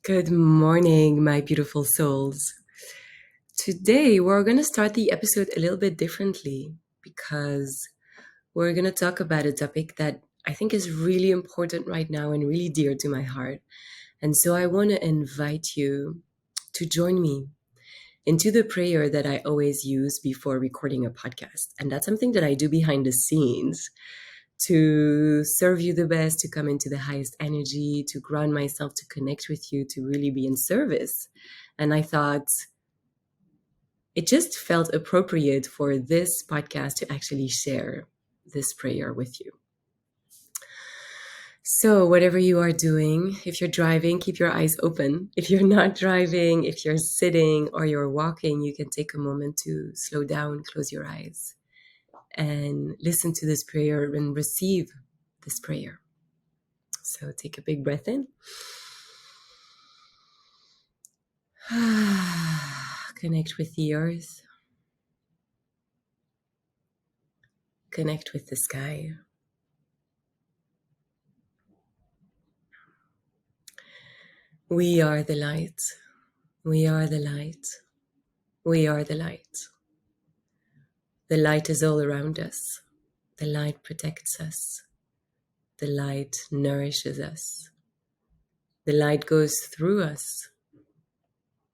Good morning, my beautiful souls. Today, we're going to start the episode a little bit differently because we're going to talk about a topic that I think is really important right now and really dear to my heart. And so I want to invite you to join me into the prayer that I always use before recording a podcast. And that's something that I do behind the scenes to serve you the best, to come into the highest energy, to ground myself, to connect with you, to really be in service. And I thought it just felt appropriate for this podcast to actually share this prayer with you. So whatever you are doing, if you're driving, keep your eyes open. If you're not driving, if you're sitting or you're walking, you can take a moment to slow down, close your eyes, and listen to this prayer and receive this prayer. So take a big breath in. Connect with the earth. Connect with the sky. We are the light. We are the light. We are the light. The light is all around us. The light protects us. The light nourishes us. The light goes through us.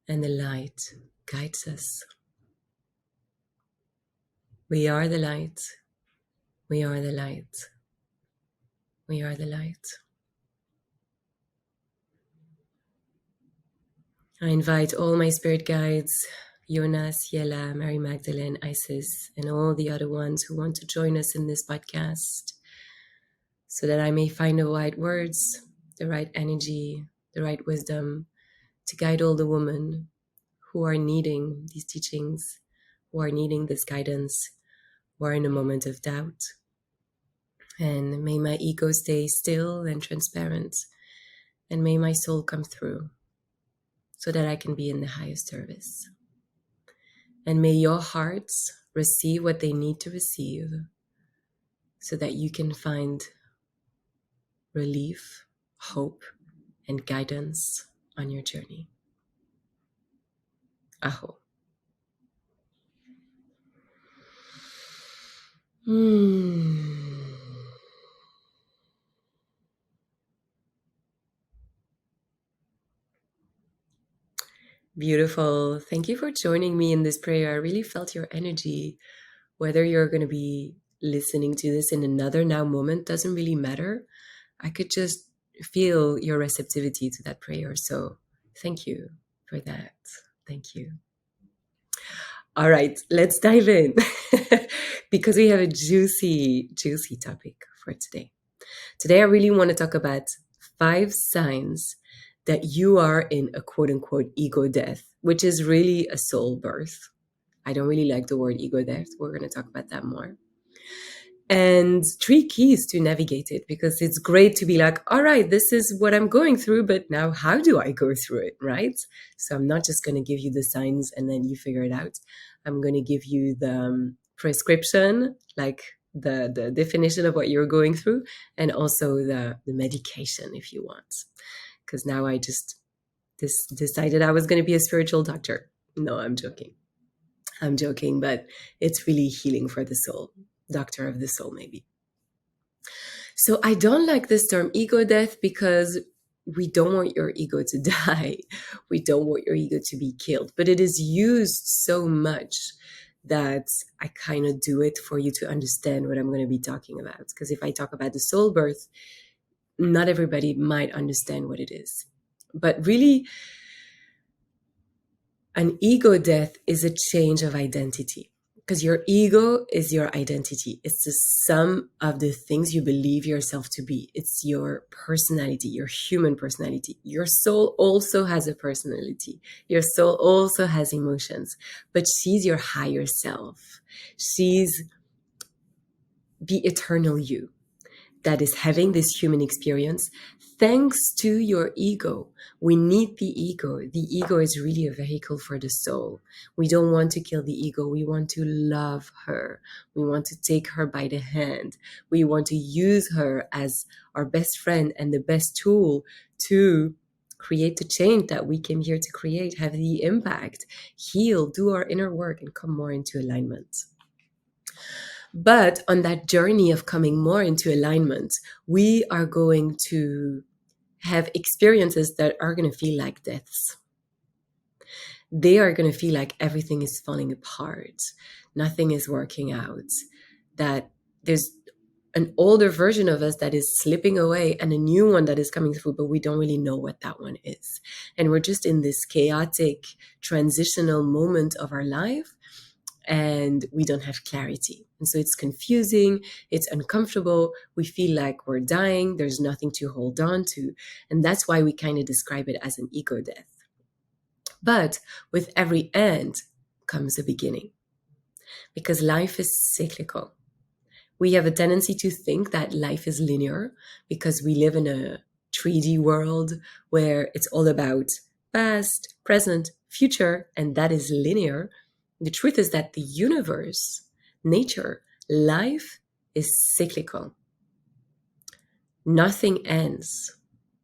And the light guides us. We are the light. We are the light. We are the light. I invite all my spirit guides, Jonas, Yella, Mary Magdalene, Isis, and all the other ones who want to join us in this podcast so that I may find the right words, the right energy, the right wisdom to guide all the women who are needing these teachings, who are needing this guidance, who are in a moment of doubt. And may my ego stay still and transparent, and may my soul come through so that I can be in the highest service. And may your hearts receive what they need to receive so that you can find relief, hope, and guidance on your journey. Aho. Beautiful. Thank you for joining me in this prayer. I really felt your energy. Whether you're going to be listening to this in another now moment doesn't really matter. I could just feel your receptivity to that prayer. So thank you for that. Thank you. All right, let's dive in because we have a juicy topic for today. Today, I really want to talk about 5 signs that you are in a quote unquote ego death, which is really a soul birth. I don't really like the word ego death. We're going to talk about that more. And 3 keys to navigate it, because it's great to be like, all right, this is what I'm going through, but now how do I go through it, right? So I'm not just going to give you the signs and then you figure it out. I'm going to give you the prescription, like the definition of what you're going through, and also the medication if you want. Because now I just decided I was going to be a spiritual doctor. No, I'm joking. I'm joking, but it's really healing for the soul. Doctor of the soul, maybe. So I don't like this term ego death because we don't want your ego to die. We don't want your ego to be killed. But it is used so much that I kind of do it for you to understand what I'm going to be talking about. Because if I talk about the soul birth, not everybody might understand what it is. But really, an ego death is a change of identity. Because your ego is your identity. It's the sum of the things you believe yourself to be. It's your personality, your human personality. Your soul also has a personality. Your soul also has emotions. But she's your higher self. She's the eternal you that is having this human experience thanks to your ego. We need the ego. The ego is really a vehicle for the soul. We don't want to kill the ego. We want to love her. We want to take her by the hand. We want to use her as our best friend and the best tool to create the change that we came here to create, have the impact, heal, do our inner work, and come more into alignment. But on that journey of coming more into alignment, we are going to have experiences that are going to feel like deaths. They are going to feel like everything is falling apart, nothing is working out, that there's an older version of us that is slipping away and a new one that is coming through, but we don't really know what that one is. And we're just in this chaotic transitional moment of our life, and we don't have clarity. And so it's confusing, it's uncomfortable, we feel like we're dying, there's nothing to hold on to. And that's why we kind of describe it as an ego death. But with every end comes a beginning, because life is cyclical. We have a tendency to think that life is linear because we live in a 3D world where it's all about past, present, future, and that is linear. The truth is that the universe, nature, life is cyclical. Nothing ends,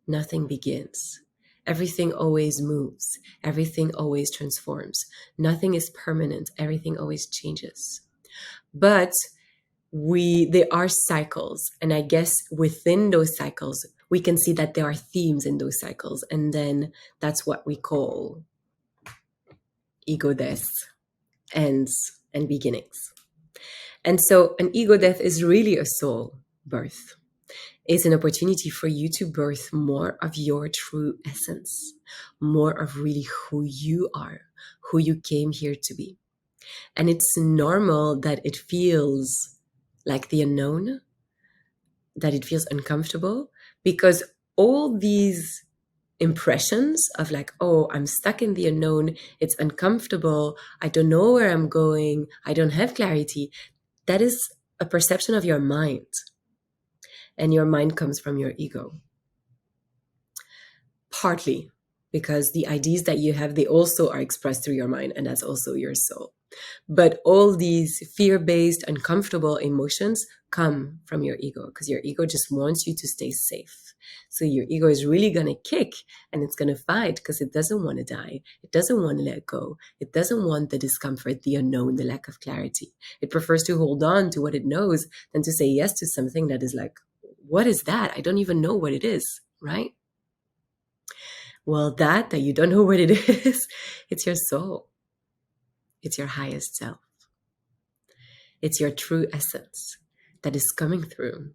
nothing begins. Everything always moves. Everything always transforms. Nothing is permanent. Everything always changes. But there are cycles, and I guess within those cycles we can see that there are themes in those cycles, and then that's what we call ego death, ends and beginnings. And so an ego death is really a soul birth. It's an opportunity for you to birth more of your true essence, more of really who you are, who you came here to be. And it's normal that it feels like the unknown, that it feels uncomfortable, because all these impressions of like, oh, I'm stuck in the unknown, it's uncomfortable, I don't know where I'm going, I don't have clarity, that is a perception of your mind. And your mind comes from your ego. Partly because the ideas that you have, they also are expressed through your mind, and that's also your soul. But all these fear-based, uncomfortable emotions come from your ego, because your ego just wants you to stay safe. So your ego is really going to kick, and it's going to fight because it doesn't want to die. It doesn't want to let go. It doesn't want the discomfort, the unknown, the lack of clarity. It prefers to hold on to what it knows than to say yes to something that is like, what is that? I don't even know what it is, right? Well, that you don't know what it is, it's your soul. It's your highest self. It's your true essence that is coming through,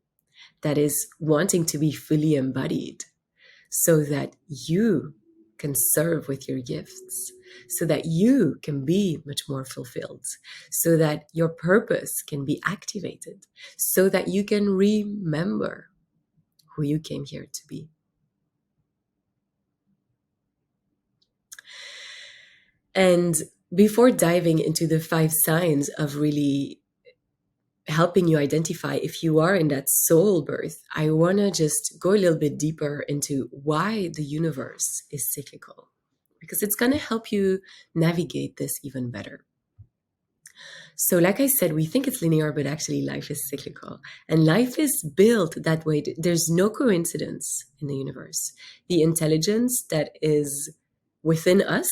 that is wanting to be fully embodied so that you can serve with your gifts, so that you can be much more fulfilled, so that your purpose can be activated, so that you can remember who you came here to be. And before diving into the 5 signs of really helping you identify if you are in that soul birth, I want to just go a little bit deeper into why the universe is cyclical, because it's going to help you navigate this even better. So like I said, we think it's linear, but actually life is cyclical. And life is built that way. There's no coincidence in the universe. The intelligence that is within us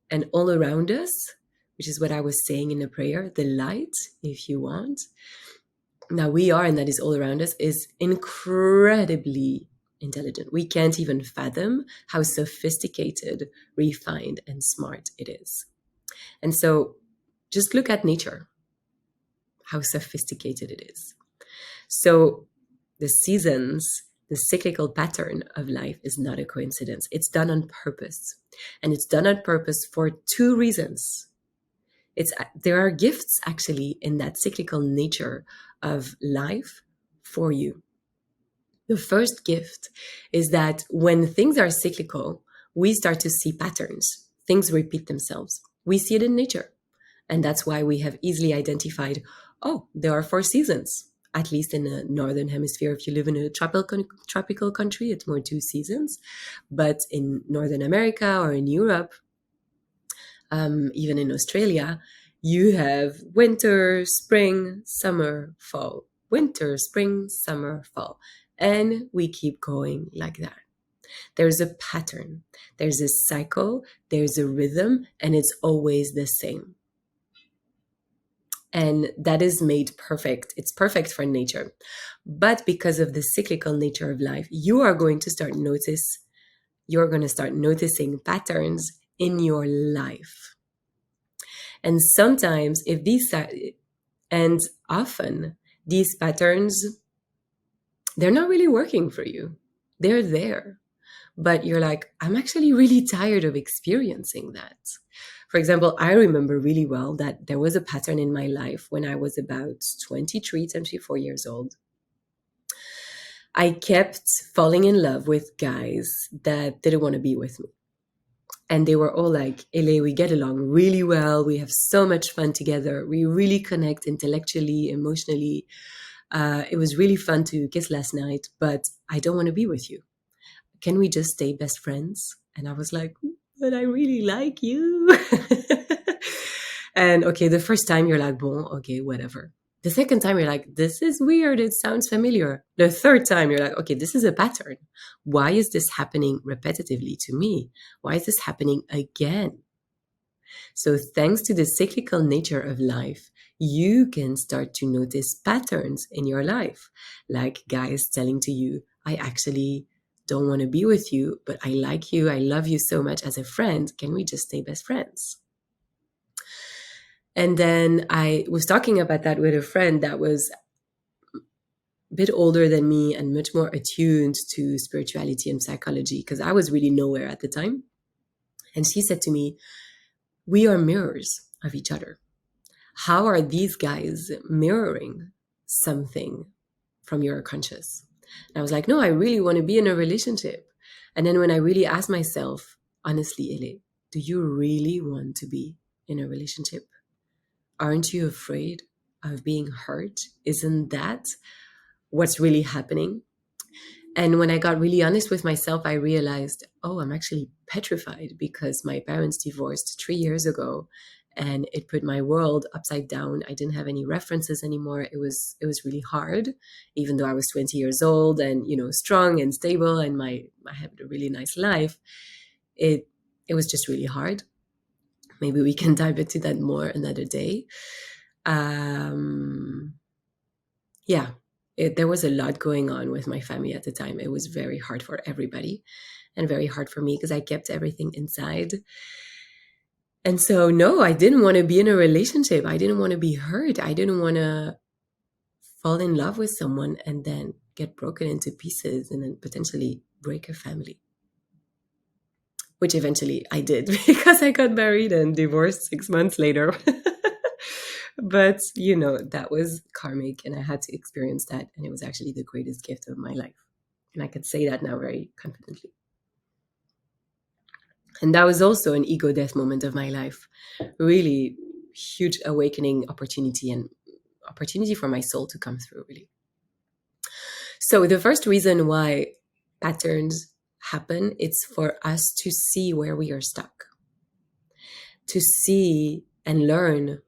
and all around us, which is what I was saying in the prayer, the light, if you want, now we are, and that is all around us, is incredibly intelligent. We can't even fathom how sophisticated, refined, and smart it is. And so just look at nature, how sophisticated it is. So the seasons, the cyclical pattern of life is not a coincidence. It's done on purpose. And it's done on purpose for 2 reasons. There are gifts actually in that cyclical nature of life for you. The first gift is that when things are cyclical, we start to see patterns. Things repeat themselves. We see it in nature. And that's why we have easily identified, oh, there are 4 seasons. At least in the northern hemisphere, if you live in a tropical country, it's more 2 seasons. But in Northern America or in Europe, even in Australia, you have winter, spring, summer, fall. Winter, spring, summer, fall. And we keep going like that. There's a pattern, there's a cycle, there's a rhythm, and it's always the same. And that is made perfect. It's perfect for nature. But because of the cyclical nature of life, you're going to start noticing patterns in your life. And sometimes and often these patterns, they're not really working for you. They're there. But you're like, I'm actually really tired of experiencing that. For example, I remember really well that there was a pattern in my life when I was about 23, 24 years old. I kept falling in love with guys that didn't want to be with me. And they were all like, Ele, we get along really well. We have so much fun together. We really connect intellectually, emotionally. It was really fun to kiss last night, but I don't want to be with you. Can we just stay best friends? And I was like, but I really like you. And okay, the first time you're like, bon, okay, whatever. The second time you're like, this is weird. It sounds familiar. The third time you're like, okay, this is a pattern. Why is this happening repetitively to me? Why is this happening again? So thanks to the cyclical nature of life, you can start to notice patterns in your life, like guys telling to you, I actually don't want to be with you, but I like you. I love you so much as a friend. Can we just stay best friends? And then I was talking about that with a friend that was a bit older than me and much more attuned to spirituality and psychology, because I was really nowhere at the time. And she said to me, we are mirrors of each other. How are these guys mirroring something from your conscious? And I was like, no, I really want to be in a relationship. And then when I really asked myself, honestly, Ele, do you really want to be in a relationship? Aren't you afraid of being hurt? Isn't that what's really happening? And when I got really honest with myself, I realized, oh, I'm actually petrified because my parents divorced 3 years ago and it put my world upside down. I didn't have any references anymore. It was really hard, even though I was 20 years old and, strong and stable and I had a really nice life. It was just really hard. Maybe we can dive into that more another day. There was a lot going on with my family at the time. It was very hard for everybody and very hard for me because I kept everything inside. And so, no, I didn't want to be in a relationship. I didn't want to be hurt. I didn't want to fall in love with someone and then get broken into pieces and then potentially break a family. Which eventually I did because I got married and divorced 6 months later. But, that was karmic and I had to experience that. And it was actually the greatest gift of my life. And I could say that now very confidently. And that was also an ego death moment of my life. Really huge awakening opportunity and opportunity for my soul to come through, really. So the first reason why patterns happen, it's for us to see where we are stuck, to see and learn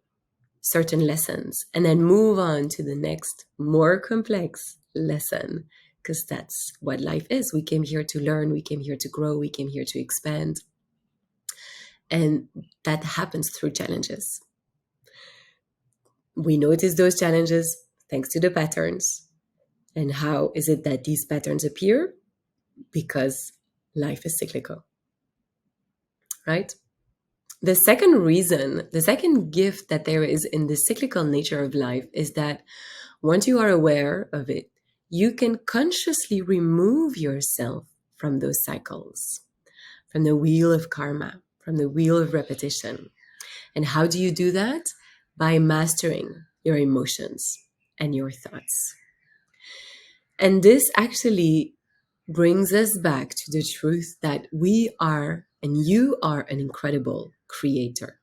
certain lessons and then move on to the next more complex lesson, because that's what life is. We came here to learn, we came here to grow, we came here to expand. And that happens through challenges. We notice those challenges thanks to the patterns. And how is it that these patterns appear? Because life is cyclical, right? The second gift that there is in the cyclical nature of life is that once you are aware of it, you can consciously remove yourself from those cycles, from the wheel of karma, from the wheel of repetition. And how do you do that? By mastering your emotions and your thoughts. And this actually brings us back to the truth that we are, and you are, an incredible creator.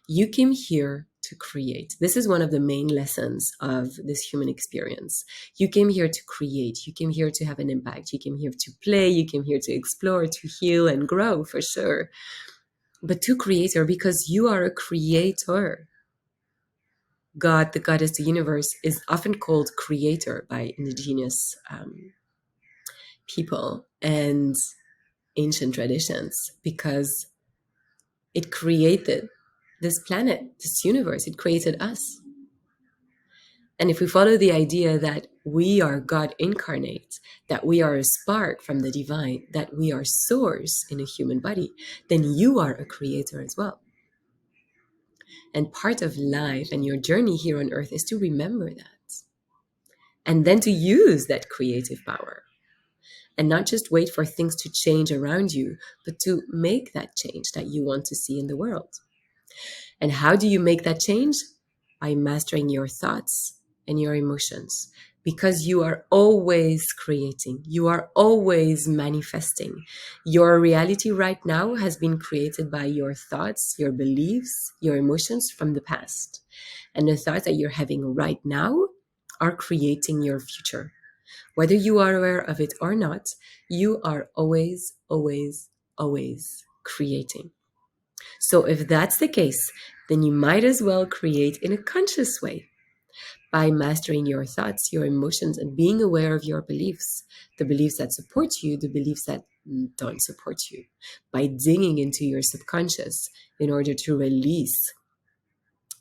You came here to create. This is one of the main lessons of this human experience. You came here to create. You came here to have an impact. You came here to play. You came here to explore, to heal and grow, for sure. But to creator, because you are a creator. God, the goddess, the universe, is often called creator by indigenous people. And ancient traditions because it created this planet, this universe. It created us. And if we follow the idea that we are God incarnate, that we are a spark from the divine, that we are source in a human body, then you are a creator as well. And part of life and your journey here on earth is to remember that. And then to use that creative power. And not just wait for things to change around you, but to make that change that you want to see in the world. And how do you make that change? By mastering your thoughts and your emotions. Because you are always creating. You are always manifesting. Your reality right now has been created by your thoughts, your beliefs, your emotions from the past. And the thoughts that you're having right now are creating your future. Whether you are aware of it or not, you are always, always, always creating. So if that's the case, then you might as well create in a conscious way by mastering your thoughts, your emotions, and being aware of your beliefs, the beliefs that support you, the beliefs that don't support you, by digging into your subconscious in order to release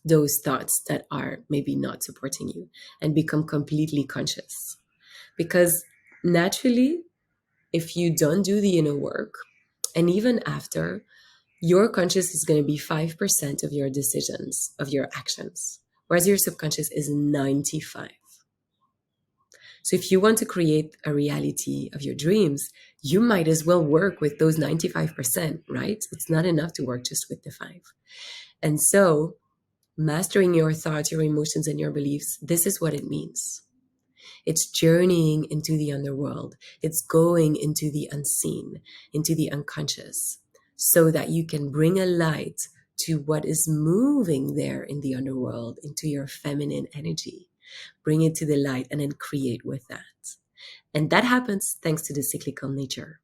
those thoughts that are maybe not supporting you and become completely conscious. Because naturally, if you don't do the inner work, and even after, your conscious is going to be 5% of your decisions, of your actions, whereas your subconscious is 95. So if you want to create a reality of your dreams, you might as well work with those 95%, right? It's not enough to work just with the 5. And so mastering your thoughts, your emotions, and your beliefs, this is what it means. It's journeying into the underworld. It's going into the unseen, into the unconscious, so that you can bring a light to what is moving there in the underworld, into your feminine energy. Bring it to the light and then create with that. And that happens thanks to the cyclical nature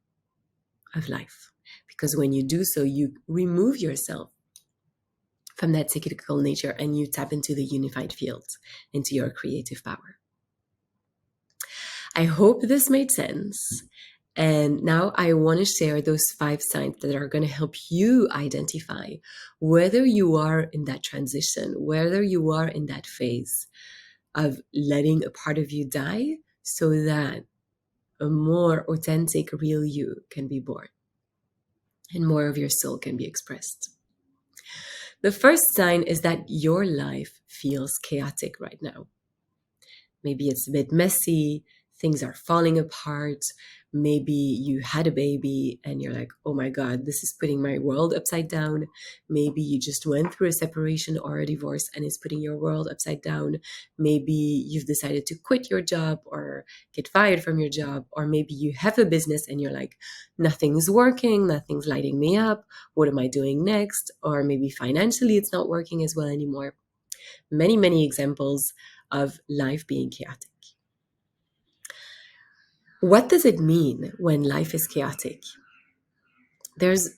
of life. Because when you do so, you remove yourself from that cyclical nature and you tap into the unified field, into your creative power. I hope this made sense. And now I want to share those 5 signs that are going to help you identify whether you are in that transition, whether you are in that phase of letting a part of you die so that a more authentic, real you can be born and more of your soul can be expressed. The first sign is that your life feels chaotic right now. Maybe it's a bit messy, things are falling apart. Maybe you had a baby and you're like, oh my God, this is putting my world upside down. Maybe you just went through a separation or a divorce and it's putting your world upside down. Maybe you've decided to quit your job or get fired from your job. Or maybe you have a business and you're like, nothing's working, nothing's lighting me up. What am I doing next? Or maybe financially it's not working as well anymore. Many, many examples of life being chaotic. What does it mean when life is chaotic? There's,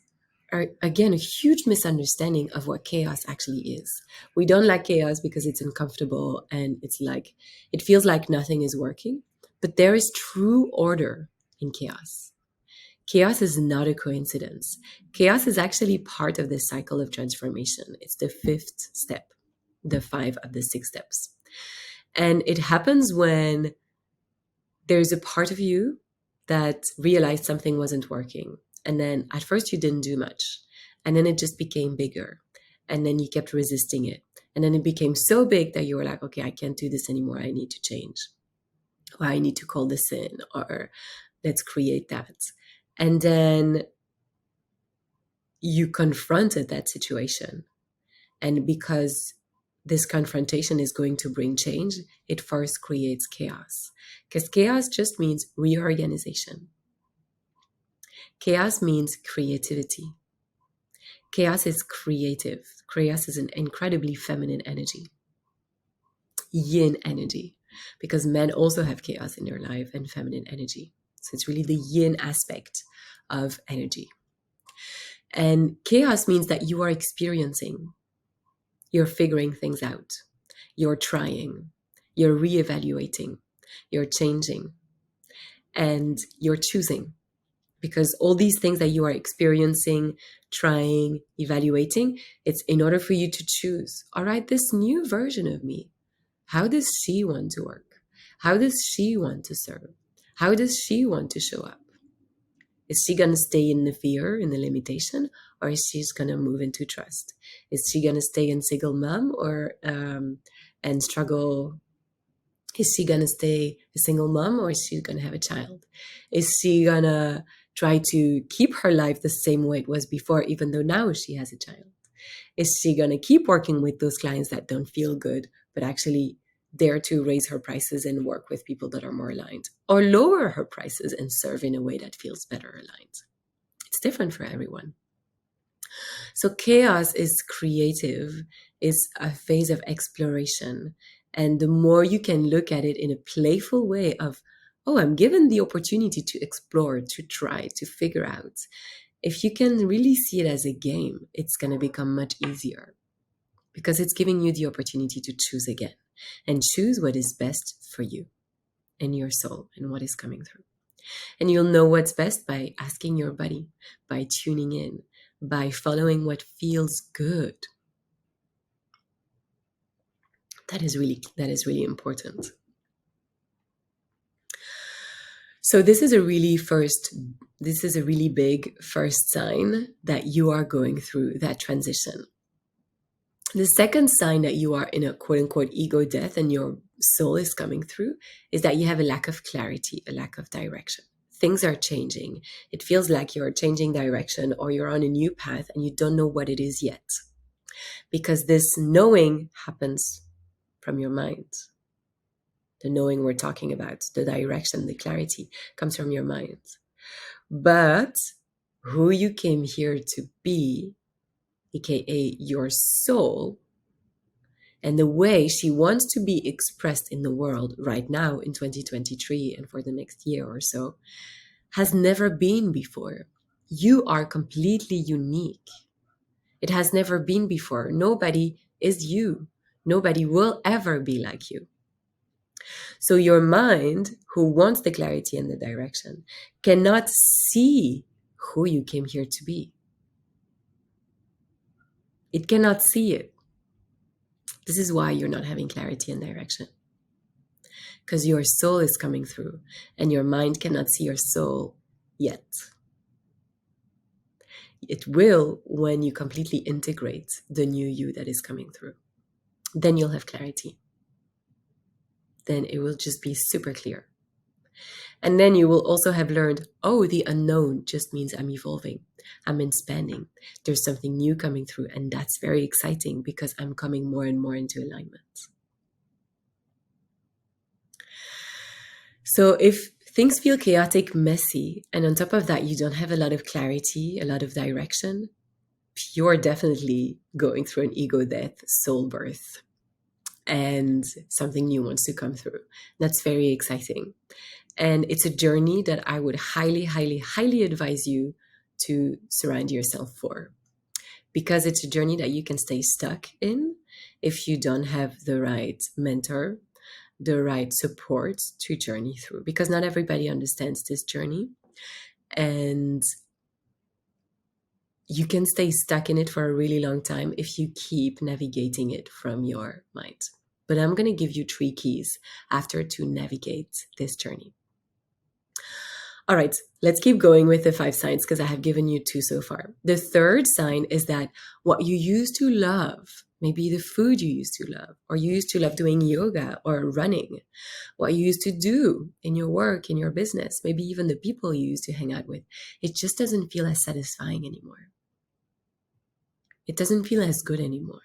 again, a huge misunderstanding of what chaos actually is. We don't like chaos because it's uncomfortable and it's like, it feels like nothing is working, but there is true order in chaos. Chaos is not a coincidence. Chaos is actually part of the cycle of transformation. It's the 5th step, the 5 of the 6 steps. And it happens when there's a part of you that realized something wasn't working. And then at first you didn't do much. And then it just became bigger. And then you kept resisting it. And then it became so big that you were like, okay, I can't do this anymore. I need to change. Or I need to call this in. Or let's create that. And then you confronted that situation. And because this confrontation is going to bring change, it first creates chaos. Because chaos just means reorganization. Chaos means creativity. Chaos is creative. Chaos is an incredibly feminine energy. Yin energy. Because men also have chaos in their life and feminine energy. So it's really the yin aspect of energy. And chaos means that you are experiencing. You're figuring things out. You're trying. You're reevaluating. You're changing. And you're choosing. Because all these things that you are experiencing, trying, evaluating, it's in order for you to choose, all right, this new version of me, how does she want to work? How does she want to serve? How does she want to show up? Is she going to stay in the fear, in the limitation, or is she going to move into trust? Is she going to stay in single mom or and struggle? Is she going to stay a single mom, or is she going to have a child? Is she going to try to keep her life the same way it was before, even though now she has a child? Is she going to keep working with those clients that don't feel good, but actually dare to raise her prices and work with people that are more aligned, or lower her prices and serve in a way that feels better aligned? It's different for everyone. So chaos is creative, is a phase of exploration. And the more you can look at it in a playful way of, oh, I'm given the opportunity to explore, to try, to figure out. If you can really see it as a game, it's going to become much easier, because it's giving you the opportunity to choose again and choose what is best for you and your soul and what is coming through. And you'll know what's best by asking your body, by tuning in, by following what feels good. That is really important. So this is a really big first sign that you are going through that transition. The second sign that you are in a quote unquote ego death and your soul is coming through is that you have a lack of clarity, a lack of direction. Things are changing. It feels like you're changing direction or you're on a new path and you don't know what it is yet. Because this knowing happens from your mind. The knowing we're talking about, the direction, the clarity comes from your mind. But who you came here to be, aka your soul, and the way she wants to be expressed in the world right now in 2023 and for the next year or so, has never been before. You are completely unique. It has never been before. Nobody is you. Nobody will ever be like you. So your mind, who wants the clarity and the direction, cannot see who you came here to be. It cannot see it. This is why you're not having clarity and direction. Because your soul is coming through and your mind cannot see your soul yet. It will when you completely integrate the new you that is coming through. Then you'll have clarity. Then it will just be super clear. And then you will also have learned, oh, the unknown just means I'm evolving. I'm expanding. There's something new coming through. And that's very exciting because I'm coming more and more into alignment. So if things feel chaotic, messy, and on top of that, you don't have a lot of clarity, a lot of direction, you're definitely going through an ego death, soul birth, and something new wants to come through. That's very exciting. And it's a journey that I would highly, highly, highly advise you to surround yourself for, because it's a journey that you can stay stuck in if you don't have the right mentor, the right support to journey through, because not everybody understands this journey. And you can stay stuck in it for a really long time if you keep navigating it from your mind. But I'm going to give you 3 keys after to navigate this journey. All right, let's keep going with the 5 signs because I have given you 2 so far. The third sign is that what you used to love, maybe the food you used to love, or you used to love doing yoga or running, what you used to do in your work, in your business, maybe even the people you used to hang out with, it just doesn't feel as satisfying anymore. It doesn't feel as good anymore.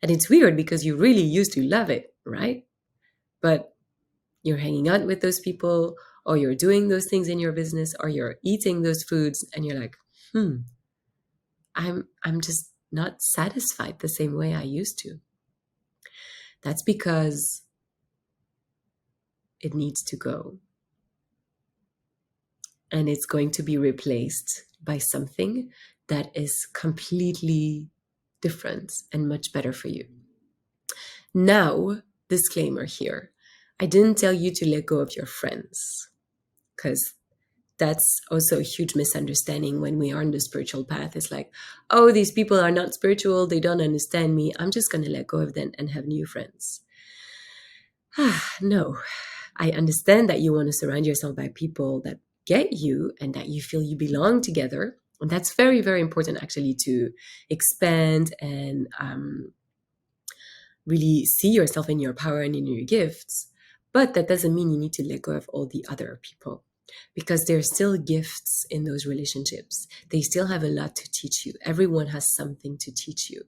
And it's weird because you really used to love it, right? But you're hanging out with those people, or you're doing those things in your business, or you're eating those foods, and you're like, I'm just not satisfied the same way I used to. That's because it needs to go. And it's going to be replaced by something that is completely different and much better for you. Now, disclaimer here. I didn't tell you to let go of your friends, because that's also a huge misunderstanding when we are on the spiritual path. It's like, oh, these people are not spiritual. They don't understand me. I'm just going to let go of them and have new friends. No, I understand that you want to surround yourself by people that get you and that you feel you belong together. And that's very, very important actually to expand and really see yourself in your power and in your gifts. But that doesn't mean you need to let go of all the other people, because there's still gifts in those relationships. They still have a lot to teach you. Everyone has something to teach you.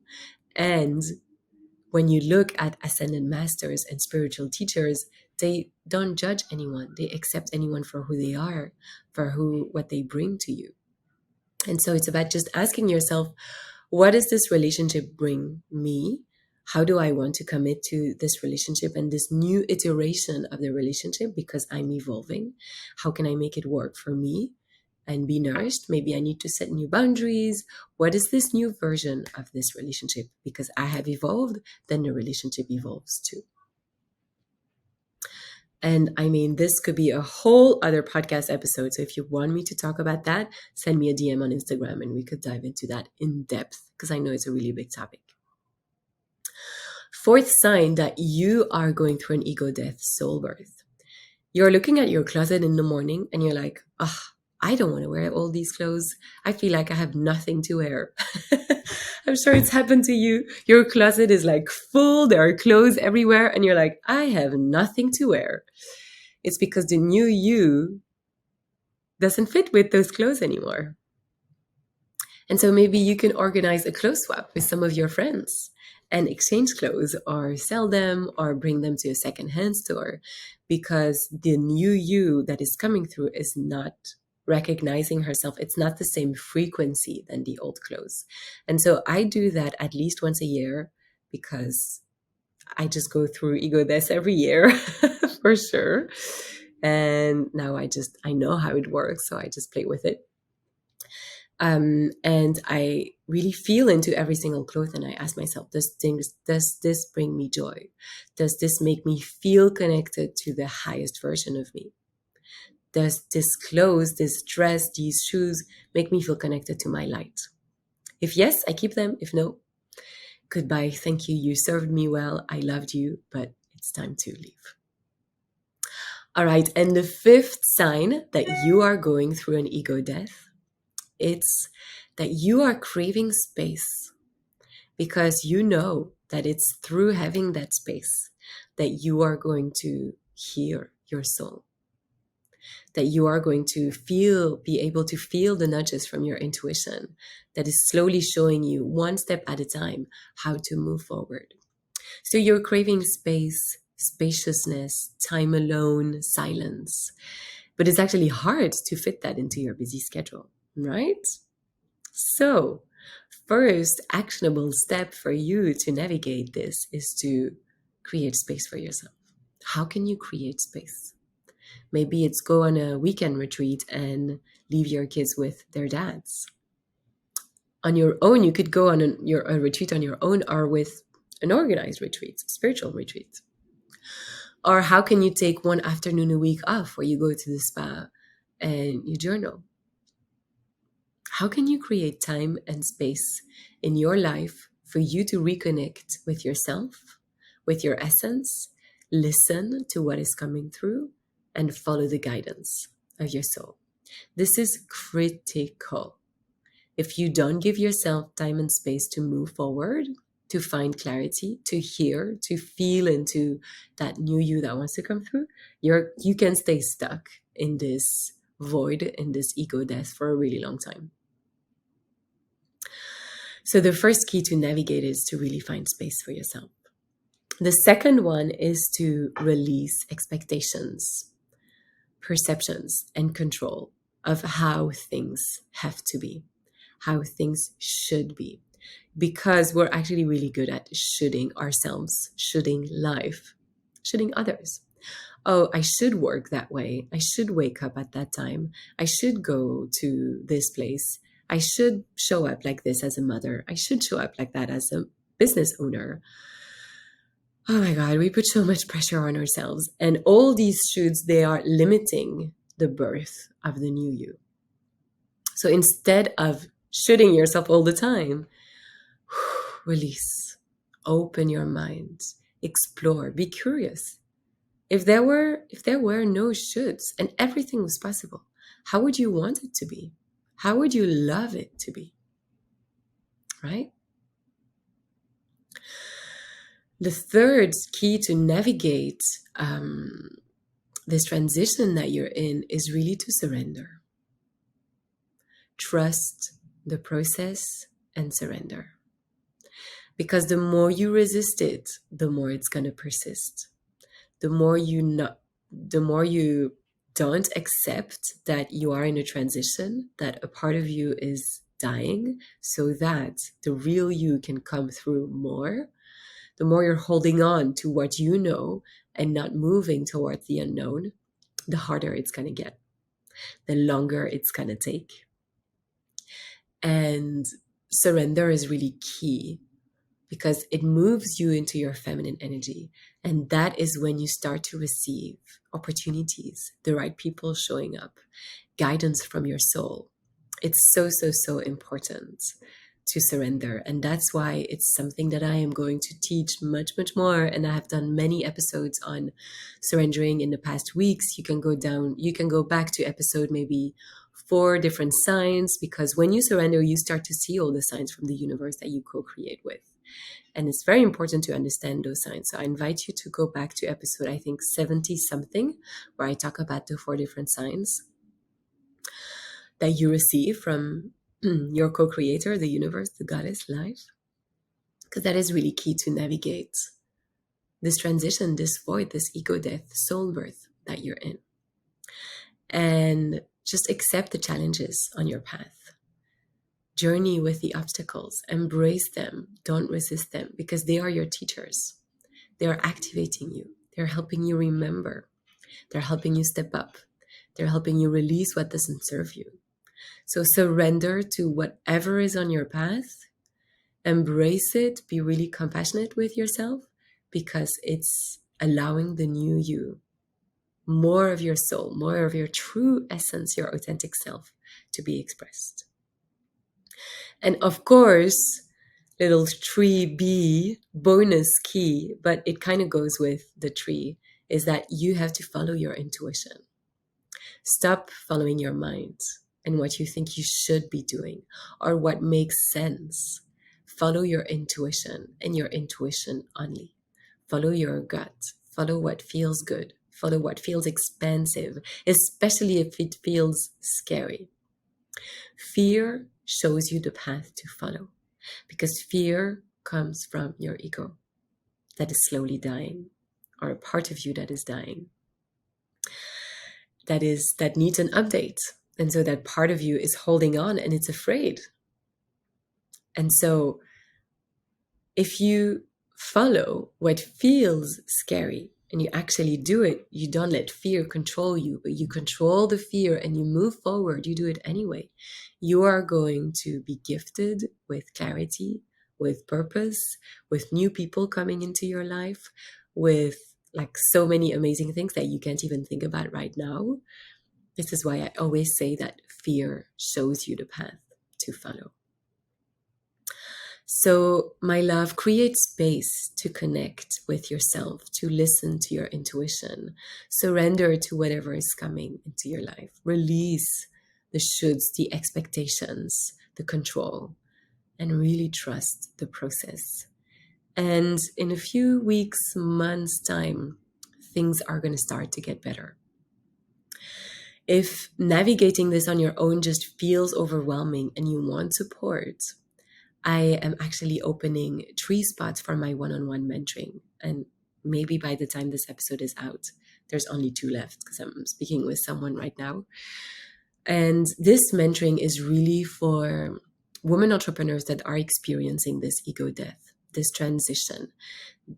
And when you look at ascended masters and spiritual teachers, they don't judge anyone. They accept anyone for who they are, for what they bring to you. And so it's about just asking yourself, what does this relationship bring me? How do I want to commit to this relationship and this new iteration of the relationship, because I'm evolving? How can I make it work for me and be nourished? Maybe I need to set new boundaries. What is this new version of this relationship? Because I have evolved, then the relationship evolves too. And I mean, this could be a whole other podcast episode. So if you want me to talk about that, send me a DM on Instagram and we could dive into that in depth, because I know it's a really big topic. Fourth sign that you are going through an ego death, soul birth. You're looking at your closet in the morning and you're like, I don't want to wear all these clothes. I feel like I have nothing to wear. I'm sure it's happened to you. Your closet is like full. There are clothes everywhere. And you're like, I have nothing to wear. It's because the new you doesn't fit with those clothes anymore. And so maybe you can organize a clothes swap with some of your friends and exchange clothes or sell them or bring them to a secondhand store, because the new you that is coming through is not recognizing herself. It's not the same frequency than the old clothes. And so I do that at least once a year, because I just go through ego death every year for sure. And now I know how it works. So I just play with it. And I really feel into every single cloth and I ask myself, does this bring me joy? Does this make me feel connected to the highest version of me? Does this clothes, this dress, these shoes make me feel connected to my light? If yes, I keep them. If no, goodbye. Thank you. You served me well. I loved you, but it's time to leave. All right. And the fifth sign that you are going through an ego death, it's that you are craving space, because you know that it's through having that space that you are going to hear your soul, that you are going to be able to feel the nudges from your intuition that is slowly showing you one step at a time how to move forward. So you're craving space, spaciousness, time alone, silence, but it's actually hard to fit that into your busy schedule, right? So first actionable step for you to navigate this is to create space for yourself. How can you create space? Maybe it's go on a weekend retreat and leave your kids with their dads. On your own, you could go on a retreat on your own, or with an organized retreat, spiritual retreat. Or how can you take one afternoon a week off where you go to the spa and you journal? How can you create time and space in your life for you to reconnect with yourself, with your essence, listen to what is coming through, and follow the guidance of your soul? This is critical. If you don't give yourself time and space to move forward, to find clarity, to hear, to feel into that new you that wants to come through, you can stay stuck in this void, in this ego death for a really long time. So the first key to navigate is to really find space for yourself. The second one is to release expectations, perceptions, and control of how things have to be, how things should be, because we're actually really good at shoulding ourselves, shoulding life, shoulding others. Oh, I should work that way. I should wake up at that time. I should go to this place. I should show up like this as a mother. I should show up like that as a business owner. Oh my God, we put so much pressure on ourselves. And all these shoulds, they are limiting the birth of the new you. So instead of shooting yourself all the time, release, open your mind, explore, be curious. If there were no shoulds and everything was possible, how would you want it to be? How would you love it to be? Right? The third key to navigate this transition that you're in is really to surrender. Trust the process and surrender. Because the more you resist it, the more it's going to persist. The more you don't accept that you are in a transition, that a part of you is dying, so that the real you can come through more, the more you're holding on to what you know and not moving towards the unknown, the harder it's going to get, the longer it's going to take. And surrender is really key because it moves you into your feminine energy. And that is when you start to receive opportunities, the right people showing up, guidance from your soul. It's so, so, so important to surrender. And that's why it's something that I am going to teach much, much more. And I have done many episodes on surrendering in the past weeks. You can go back to episode maybe 4 different signs, because when you surrender, you start to see all the signs from the universe that you co-create with. And it's very important to understand those signs. So I invite you to go back to episode, I think 70 something, where I talk about the 4 different signs that you receive from your co-creator, the universe, the goddess, life. Because that is really key to navigate this transition, this void, this ego death, soul birth that you're in. And just accept the challenges on your path. Journey with the obstacles, embrace them, don't resist them, because they are your teachers. They are activating you. They're helping you remember. They're helping you step up. They're helping you release what doesn't serve you. So surrender to whatever is on your path, embrace it, be really compassionate with yourself, because it's allowing the new you, more of your soul, more of your true essence, your authentic self, to be expressed. And of course, little 3B bonus key, but it kind of goes with the 3, is that you have to follow your intuition. Stop following your mind and what you think you should be doing or what makes sense. Follow your intuition and your intuition only. Follow your gut. Follow what feels good. Follow what feels expansive, especially if it feels scary. Fear shows you the path to follow, because fear comes from your ego that is slowly dying, or a part of you that is dying, that needs an update. And so that part of you is holding on and it's afraid. And so if you follow what feels scary and you actually do it, you don't let fear control you, but you control the fear and you move forward, you do it anyway. You are going to be gifted with clarity, with purpose, with new people coming into your life, with like so many amazing things that you can't even think about right now. This is why I always say that fear shows you the path to follow. So, my love, create space to connect with yourself, to listen to your intuition, surrender to whatever is coming into your life, release the shoulds, the expectations, the control, and really trust the process. And in a few weeks, months' time, things are going to start to get better. If navigating this on your own just feels overwhelming and you want support, I am actually opening 3 spots for my one-on-one mentoring. And maybe by the time this episode is out, there's only 2 left because I'm speaking with someone right now. And this mentoring is really for women entrepreneurs that are experiencing this ego death, this transition.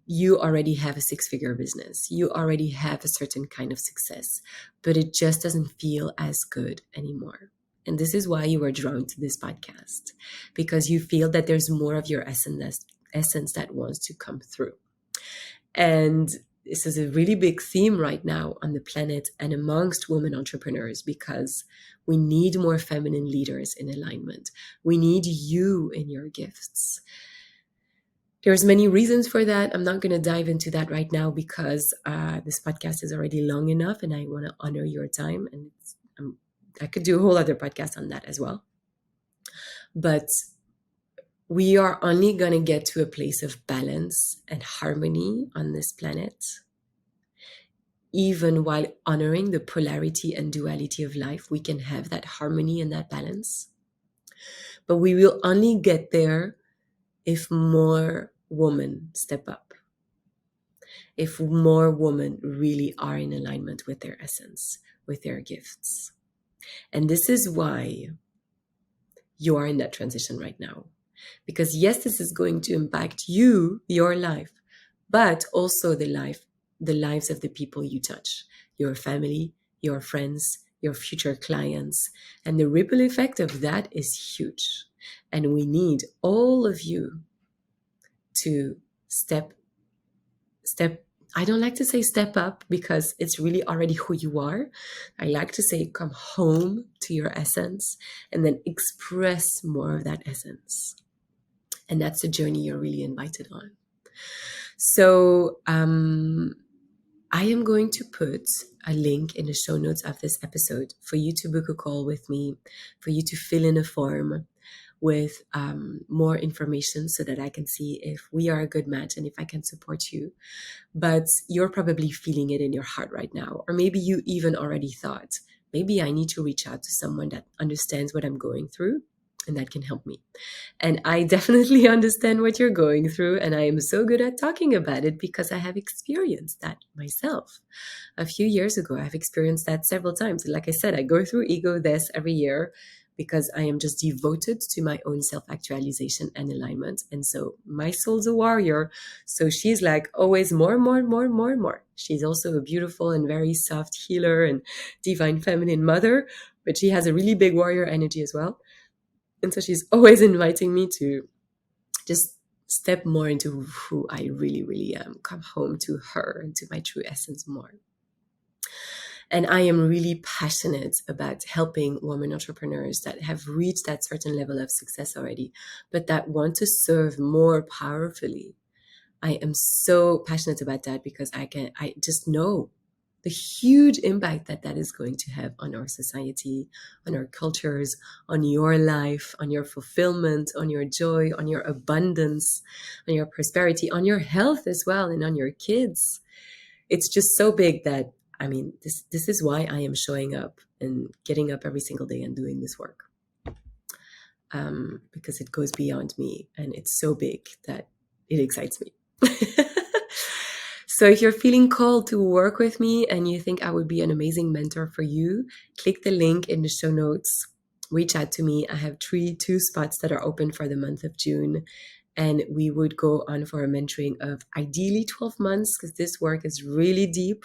You already have a 6-figure business. You already have a certain kind of success, but it just doesn't feel as good anymore. And this is why you are drawn to this podcast, because you feel that there's more of your essence that wants to come through. And this is a really big theme right now on the planet and amongst women entrepreneurs, because we need more feminine leaders in alignment. We need you in your gifts. There's many reasons for that. I'm not going to dive into that right now because this podcast is already long enough and I want to honor your time. And I could do a whole other podcast on that as well. But we are only going to get to a place of balance and harmony on this planet, even while honoring the polarity and duality of life. We can have that harmony and that balance. But we will only get there if more women step up, if more women really are in alignment with their essence, with their gifts. And this is why you are in that transition right now. Because yes, this is going to impact you, your life, but also the lives of the people you touch, your family, your friends, your future clients. And the ripple effect of that is huge. And we need all of you to step. I don't like to say step up because it's really already who you are. I like to say come home to your essence and then express more of that essence. And that's the journey you're really invited on. So I am going to put a link in the show notes of this episode for you to book a call with me, for you to fill in a form with more information so that I can see if we are a good match and if I can support you. But you're probably feeling it in your heart right now. Or maybe you even already thought, maybe I need to reach out to someone that understands what I'm going through and that can help me. And I definitely understand what you're going through. And I am so good at talking about it because I have experienced that myself. A few years ago, I've experienced that several times. Like I said, I go through egodeath every year because I am just devoted to my own self-actualization and alignment. And so my soul's a warrior. So she's like always more. She's also a beautiful and very soft healer and divine feminine mother, but she has a really big warrior energy as well. And so she's always inviting me to just step more into who I really, really am, come home to her and to my true essence more. And I am really passionate about helping women entrepreneurs that have reached that certain level of success already, but that want to serve more powerfully. I am so passionate about that because I just know the huge impact that is going to have on our society, on our cultures, on your life, on your fulfillment, on your joy, on your abundance, on your prosperity, on your health as well, and on your kids. It's just so big that, I mean, this is why I am showing up and getting up every single day and doing this work. Because it goes beyond me and it's so big that it excites me. So if you're feeling called to work with me and you think I would be an amazing mentor for you, click the link in the show notes. Reach out to me. I have two spots that are open for the month of June. And we would go on for a mentoring of ideally 12 months because this work is really deep,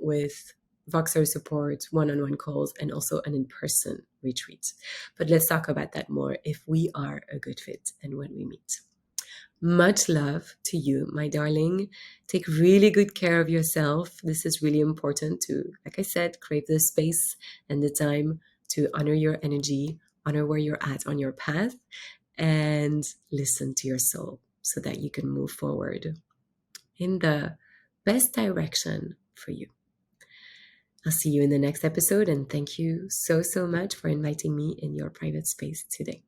with Voxer support, one-on-one calls, and also an in-person retreat. But let's talk about that more if we are a good fit and when we meet. Much love to you, my darling. Take really good care of yourself. This is really important to, like I said, crave the space and the time to honor your energy, honor where you're at on your path, and listen to your soul so that you can move forward in the best direction for you. I'll see you in the next episode, and thank you so much for inviting me in your private space today.